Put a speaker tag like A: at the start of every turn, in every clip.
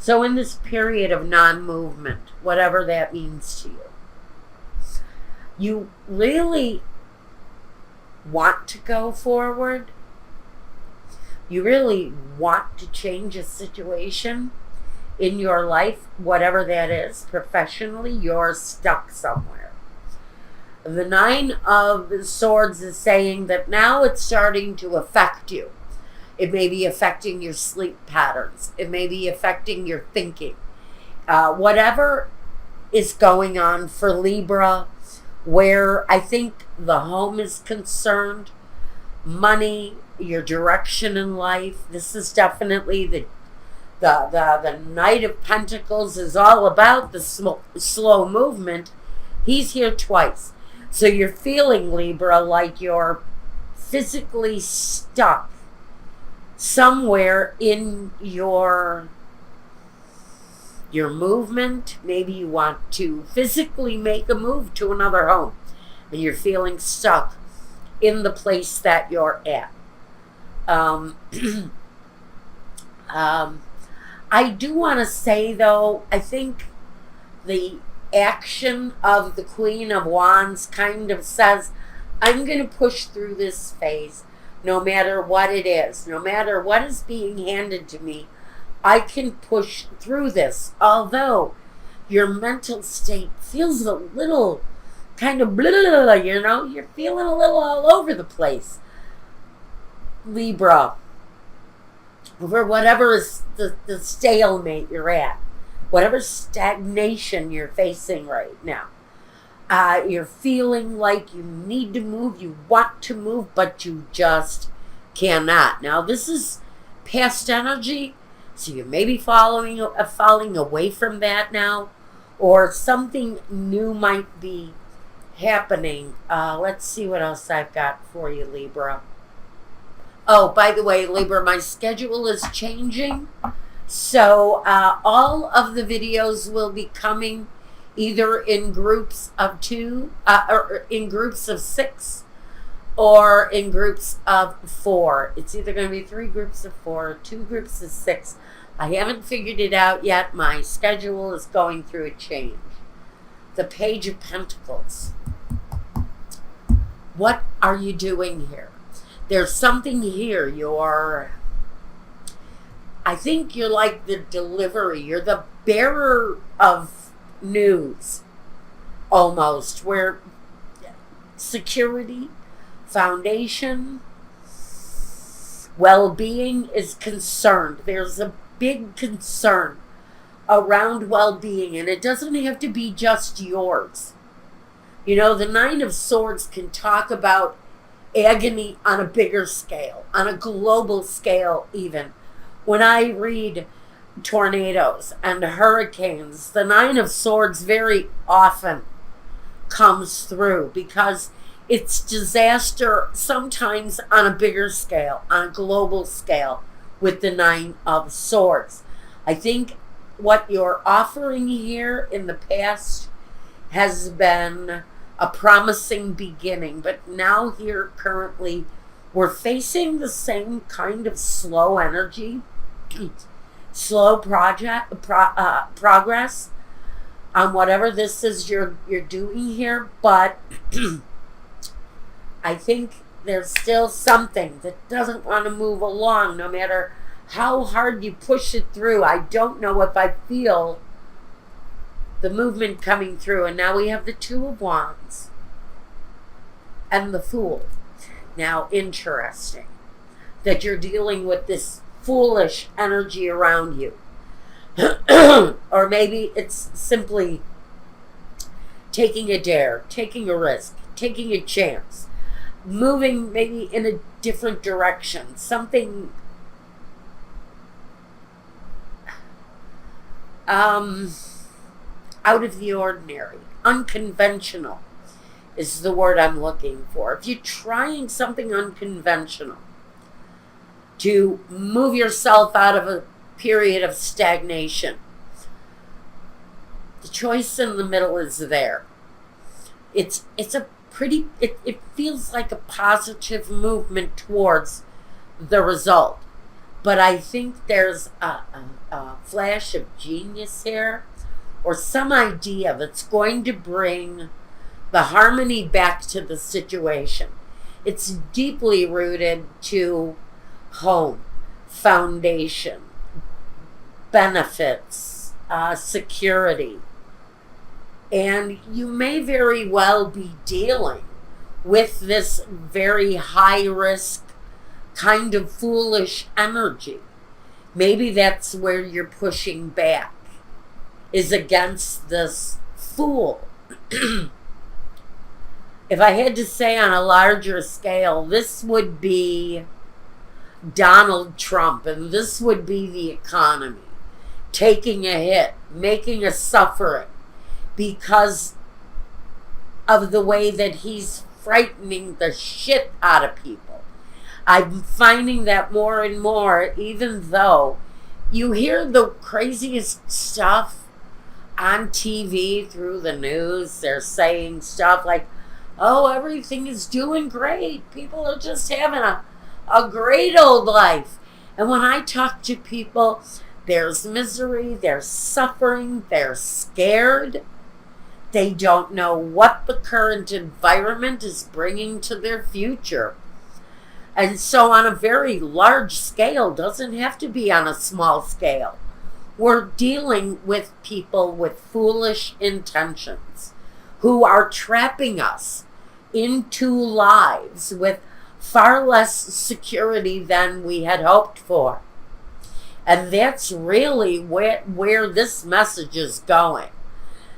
A: So in this period of non-movement, whatever that means to you, you really want to go forward. You really want to change a situation in your life, whatever that is. Professionally, you're stuck somewhere. The Nine of Swords is saying that now it's starting to affect you. It may be affecting your sleep patterns. It may be affecting your thinking. Whatever is going on for Libra, where I think the home is concerned, money, your direction in life. This is definitely the Knight of Pentacles is all about the slow movement. He's here twice. So you're feeling, Libra, like you're physically stuck somewhere in your movement. Maybe you want to physically make a move to another home, and you're feeling stuck in the place that you're at. I do want to say, though, I think the action of the Queen of Wands kind of says, I'm going to push through this phase no matter what it is, no matter what is being handed to me. I can push through this, although your mental state feels a little kind of blah, you know, you're feeling a little all over the place, Libra, over whatever is the stalemate you're at, whatever stagnation you're facing right now. You're feeling like you need to move, you want to move, but you just cannot. Now, this is past energy, so you may be falling away from that now, or something new might be happening. Let's see what else I've got for you, Libra. Oh, by the way, Libra, my schedule is changing. So all of the videos will be coming either in groups of 2, or in groups of 6, or in groups of 4. It's either going to be 3 groups of 4 or 2 groups of 6. I haven't figured it out yet. My schedule is going through a change. The Page of Pentacles. What are you doing here? There's something here. I think you're like the delivery. You're the bearer of news, almost, where security, foundation, well-being is concerned. There's a big concern around well-being, and it doesn't have to be just yours. You know, the Nine of Swords can talk about agony on a bigger scale, on a global scale even. When I read tornadoes and hurricanes, the Nine of Swords very often comes through because it's disaster sometimes on a bigger scale, on a global scale with the Nine of Swords. I think what you're offering here in the past has been a promising beginning, but now here currently we're facing the same kind of slow energy, slow progress on whatever this is you're doing here, but I think there's still something that doesn't want to move along no matter how hard you push it through. I don't know if I feel the movement coming through. And now we have the Two of Wands and the Fool. Now, interesting that you're dealing with this foolish energy around you. Or maybe it's simply taking a dare, taking a risk, taking a chance, moving maybe in a different direction, something out of the ordinary, unconventional is the word I'm looking for. If you're trying something unconventional to move yourself out of a period of stagnation, the choice in the middle is there. It's a pretty, it feels like a positive movement towards the result. But I think there's a flash of genius here, or some idea that's going to bring the harmony back to the situation. It's deeply rooted to home, foundation, benefits, security. And you may very well be dealing with this very high risk, kind of foolish energy. Maybe that's where you're pushing back, is against this fool. If I had to say on a larger scale, this would be Donald Trump, and this would be the economy taking a hit, making a suffering because of the way that he's frightening the shit out of people. I'm finding that more and more, even though you hear the craziest stuff on TV through the news. They're saying stuff like, oh, everything is doing great. People are just having a great old life. And when I talk to people, there's misery, there's suffering, they're scared. They don't know what the current environment is bringing to their future. And so on a very large scale, doesn't have to be on a small scale. We're dealing with people with foolish intentions who are trapping us into lives with far less security than we had hoped for. And that's really where this message is going.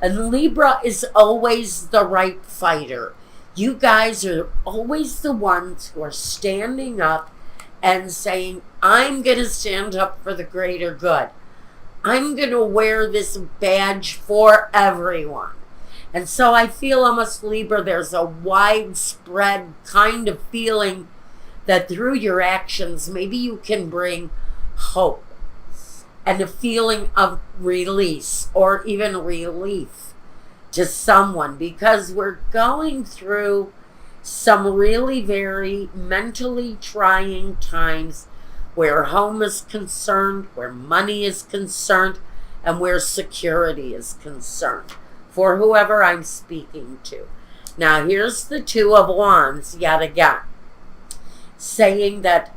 A: And Libra is always the right fighter. You guys are always the ones who are standing up and saying, I'm going to stand up for the greater good. I'm going to wear this badge for everyone. And so I feel almost, Libra, there's a widespread kind of feeling that through your actions, maybe you can bring hope and a feeling of release or even relief to someone, because we're going through some really very mentally trying times where home is concerned, where money is concerned, and where security is concerned for whoever I'm speaking to. Now, here's the Two of Wands yet again, saying that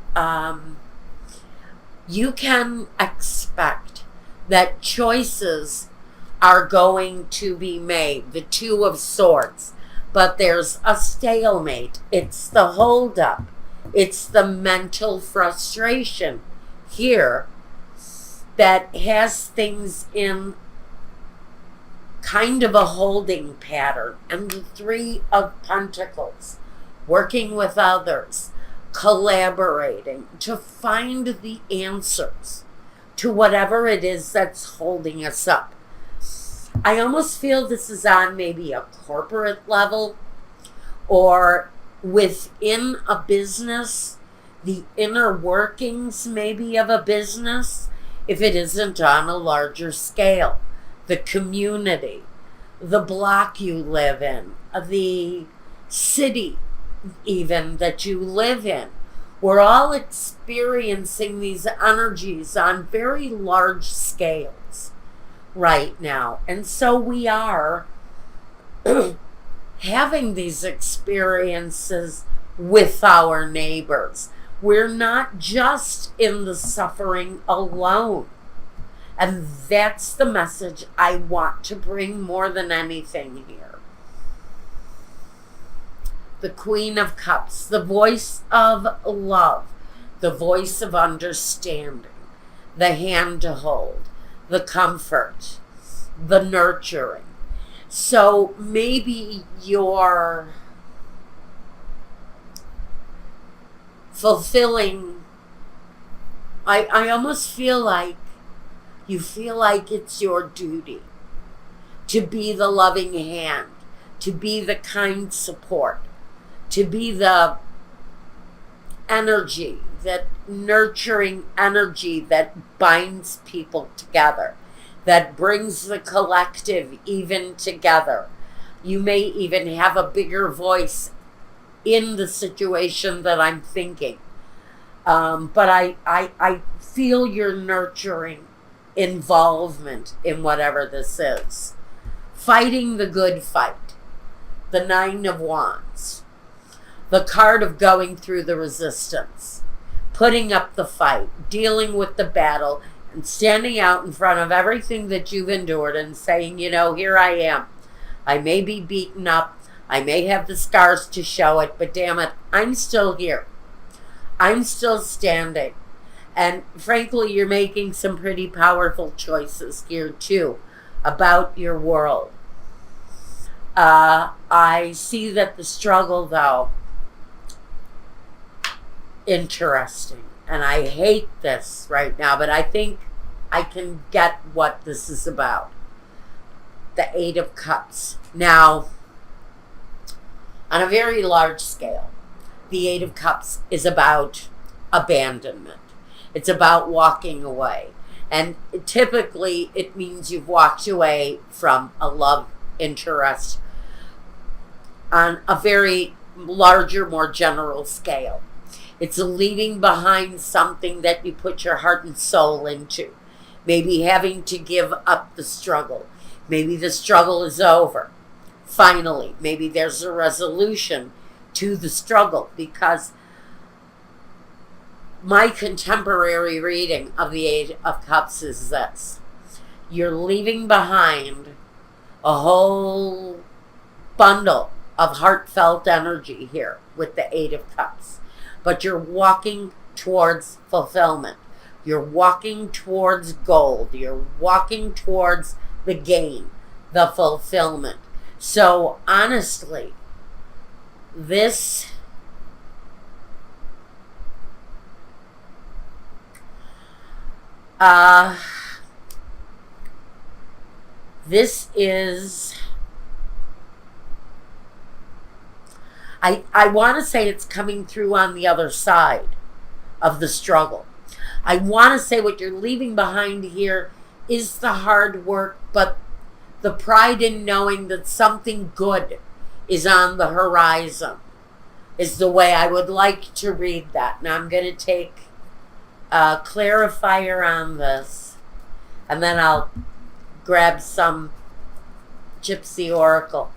A: you can expect that choices are going to be made. The Two of Swords. But there's a stalemate. It's the holdup. It's the mental frustration here that has things in kind of a holding pattern. And the Three of Pentacles. Working with others. Collaborating to find the answers to whatever it is that's holding us up. I almost feel this is on maybe a corporate level or within a business, the inner workings maybe of a business, if it isn't on a larger scale. The community, the block you live in, the city even that you live in. We're all experiencing these energies on very large scales right now. And so we are having these experiences with our neighbors. We're not just in the suffering alone. And that's the message I want to bring more than anything here. The Queen of Cups, the voice of love, the voice of understanding, the hand to hold, the comfort, the nurturing. So maybe you're fulfilling, I almost feel like you feel like it's your duty to be the loving hand, to be the kind support, to be the energy, that nurturing energy that binds people together, that brings the collective even together. You may even have a bigger voice in the situation that I'm thinking. But I feel your nurturing involvement in whatever this is. Fighting the good fight. The Nine of Wands. The card of going through the resistance. Putting up the fight. Dealing with the battle. And standing out in front of everything that you've endured and saying, you know, here I am. I may be beaten up. I may have the scars to show it. But damn it, I'm still here. I'm still standing. And frankly, you're making some pretty powerful choices here too about your world. I see that the struggle, though, interesting. And I hate this right now, but I think I can get what this is about. The Eight of Cups. Now, on a very large scale, the Eight of Cups is about abandonment. It's about walking away. And typically, it means you've walked away from a love interest on a very larger, more general scale. It's leaving behind something that you put your heart and soul into. Maybe having to give up the struggle. Maybe the struggle is over. Finally, maybe there's a resolution to the struggle, because my contemporary reading of the Eight of Cups is this. You're leaving behind a whole bundle of heartfelt energy here with the Eight of Cups. But you're walking towards fulfillment. You're walking towards gold. You're walking towards the gain, the fulfillment. So honestly, this is, I want to say it's coming through on the other side of the struggle. I want to say what you're leaving behind here is the hard work, but the pride in knowing that something good is on the horizon is the way I would like to read that. Now I'm going to take a clarifier on this, and then I'll grab some Gypsy Oracle.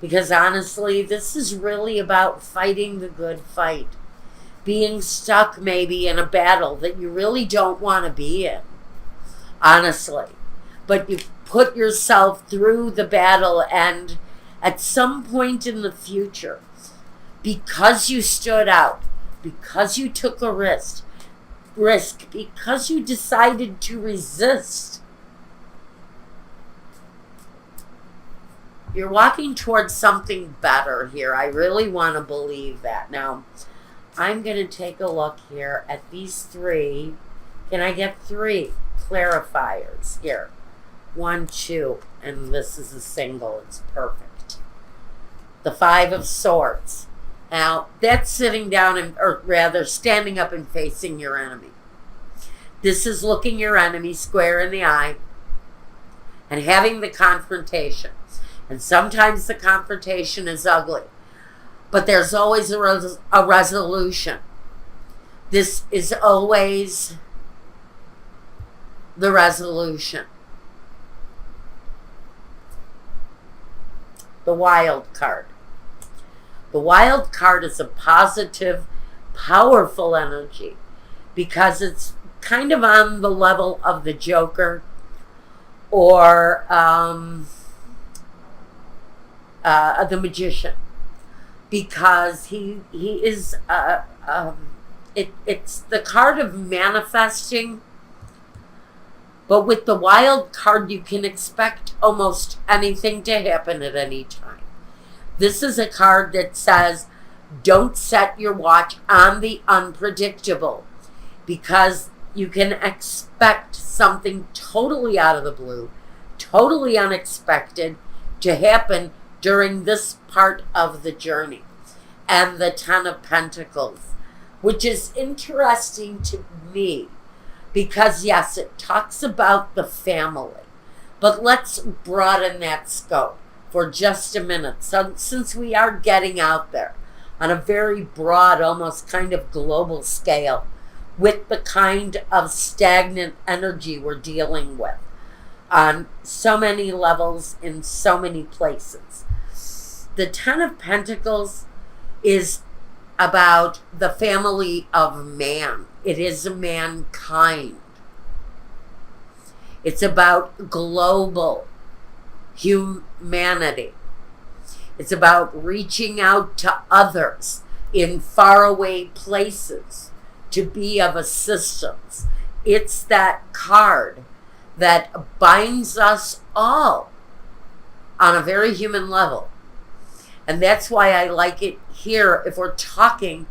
A: Because honestly, this is really about fighting the good fight. Being stuck maybe in a battle that you really don't want to be in. Honestly. But you put yourself through the battle, and at some point in the future, because you stood out, because you took a risk, because you decided to resist, you're walking towards something better here. I really want to believe that. Now, I'm going to take a look here at these three. Can I get three clarifiers here? 1, 2, and this is a single. It's perfect. The Five of Swords. Now, that's sitting down, or rather standing up and facing your enemy. This is looking your enemy square in the eye and having the confrontation. And sometimes the confrontation is ugly, but there's always a resolution. This is always the resolution. The Wild card. The Wild card is a positive, powerful energy because it's kind of on the level of the Joker or the Magician, because he is it's the card of manifesting, but with the Wild card you can expect almost anything to happen at any time. This is a card that says don't set your watch on the unpredictable, because you can expect something totally out of the blue, totally unexpected to happen during this part of the journey. And the Ten of Pentacles, which is interesting to me because, yes, it talks about the family, but let's broaden that scope for just a minute. So, since we are getting out there, on a very broad, almost kind of global scale, with the kind of stagnant energy we're dealing with on so many levels in so many places. The Ten of Pentacles is about the family of man. It is mankind. It's about global humanity. It's about reaching out to others in faraway places to be of assistance. It's that card that binds us all on a very human level. And that's why I like it here if we're talking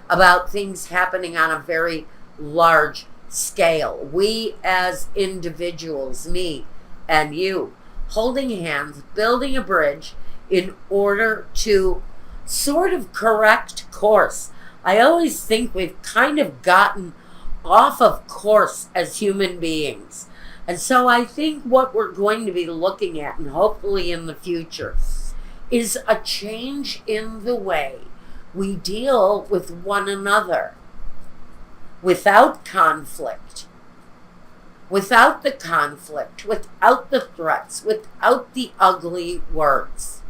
A: about things happening on a very large scale. We as individuals, me and you, holding hands, building a bridge in order to sort of correct course. I always think we've kind of gotten off of course as human beings. And so I think what we're going to be looking at, and hopefully in the future, is a change in the way we deal with one another without conflict, without the conflict, without the threats, without the ugly words.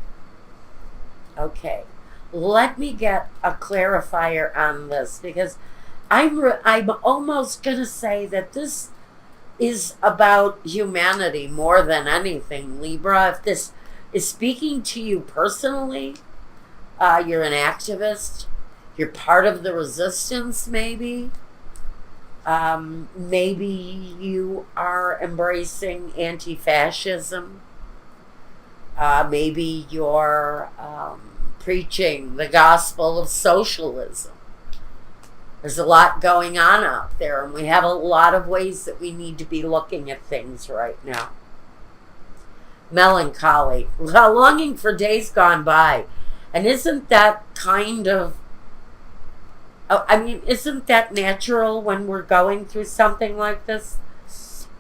A: Okay, let me get a clarifier on this, because I'm almost going to say that this is about humanity more than anything, Libra. If this is speaking to you personally, you're an activist, you're part of the resistance maybe. Maybe you are embracing anti-fascism. Maybe you're preaching the gospel of socialism. There's a lot going on out there, and we have a lot of ways that we need to be looking at things right now. Melancholy, longing for days gone by. And isn't that kind of, isn't that natural when we're going through something like this?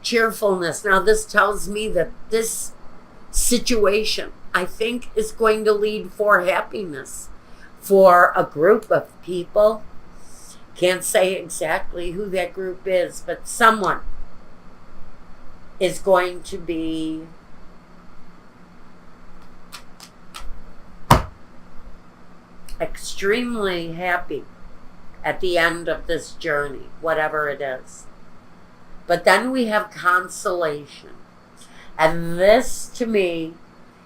A: Cheerfulness. Now, this tells me that this situation, I think, is going to lead for happiness for a group of people. Can't say exactly who that group is, but someone is going to be extremely happy at the end of this journey, whatever it is. But then we have consolation. And this, to me,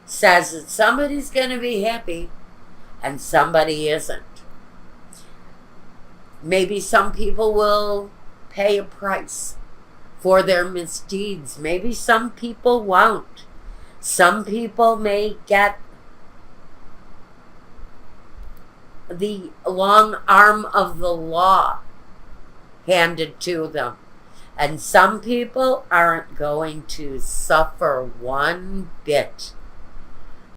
A: says that somebody's going to be happy and somebody isn't. Maybe some people will pay a price for their misdeeds. Maybe some people won't. Some people may get the long arm of the law handed to them. And some people aren't going to suffer one bit.